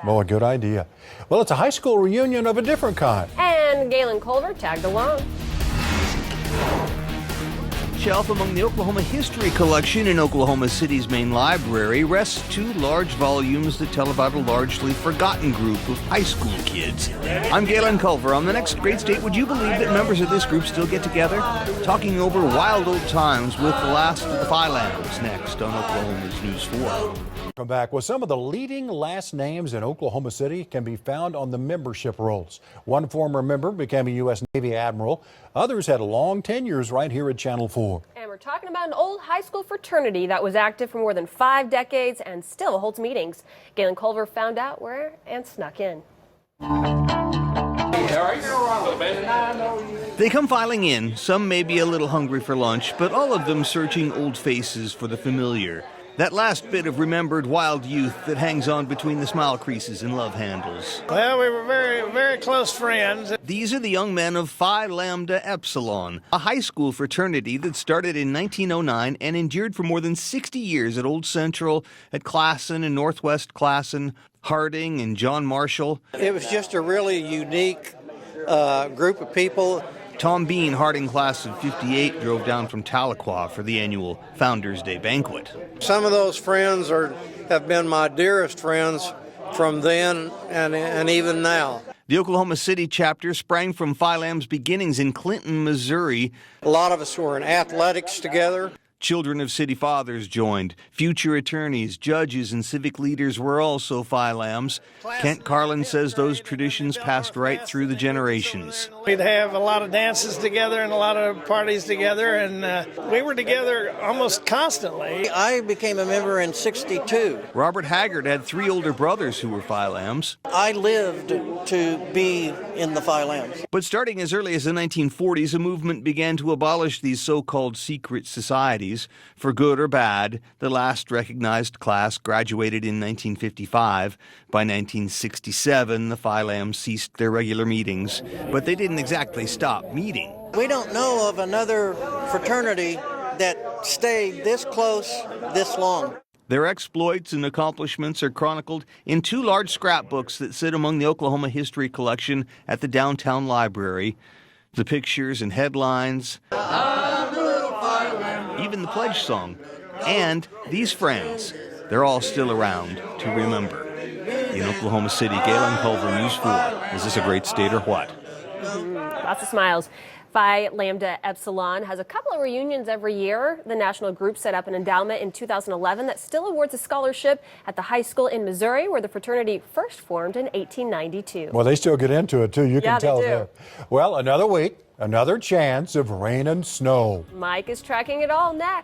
Well, a good idea. Well, it's a high school reunion of a different kind. And Galen Culver tagged along. Shelf among the Oklahoma History Collection in Oklahoma City's main library rests two large volumes that tell about a largely forgotten group of high school kids. I'm Galen Culver. On the next Great State, would you believe that members of this group still get together? Talking over wild old times with the last of the Phi Lambdas next on Oklahoma's News 4. Come back with some of the leading last names in Oklahoma City can be found on the membership rolls. One former member became a U.S. Navy admiral. Others had long tenures right here at Channel 4. And we're talking about an old high school fraternity that was active for more than 5 decades and still holds meetings. Galen Culver found out where and snuck in. They come filing in. Some may be a little hungry for lunch, but all of them searching old faces for the familiar. That last bit of remembered wild youth that hangs on between the smile creases and love handles. Well, we were very, very close friends. These are the young men of Phi Lambda Epsilon, a high school fraternity that started in 1909 and endured for more than 60 years at Old Central, at Classen and Northwest Classen, Harding and John Marshall. It was just a really unique group of people. Tom Bean, Harding class of 58, drove down from Tahlequah for the annual Founders Day banquet. Some of those friends have been my dearest friends from then and even now. The Oklahoma City chapter sprang from Phi Lamb's beginnings in Clinton, Missouri. A lot of us were in athletics together. Children of city fathers joined. Future attorneys, judges, and civic leaders were also Phi Lambs. Kent Carlin says those traditions passed right through the generations. We'd have a lot of dances together and a lot of parties together, and we were together almost constantly. I became a member in '62. Robert Haggard had 3 older brothers who were Phi Lambs. I lived to be in the Phi Lambs. But starting as early as the 1940s, a movement began to abolish these so-called secret societies. For good or bad, the last recognized class graduated in 1955. By 1967, the Phi Lambs ceased their regular meetings, but they didn't exactly stop meeting. We don't know of another fraternity that stayed this close this long. Their exploits and accomplishments are chronicled in 2 large scrapbooks that sit among the Oklahoma History Collection at the downtown library. The pictures and headlines, even the pledge song, and these friends, they're all still around to remember. In Oklahoma City, Galen Culver, News 4. Is this a great state or what? Lots of smiles. Phi Lambda Epsilon has a couple of reunions every year. The national group set up an endowment in 2011 that still awards a scholarship at the high school in Missouri, where the fraternity first formed in 1892. Well, they still get into it, too. You can tell they do. there. Well, another week, another chance of rain and snow. Mike is tracking it all next.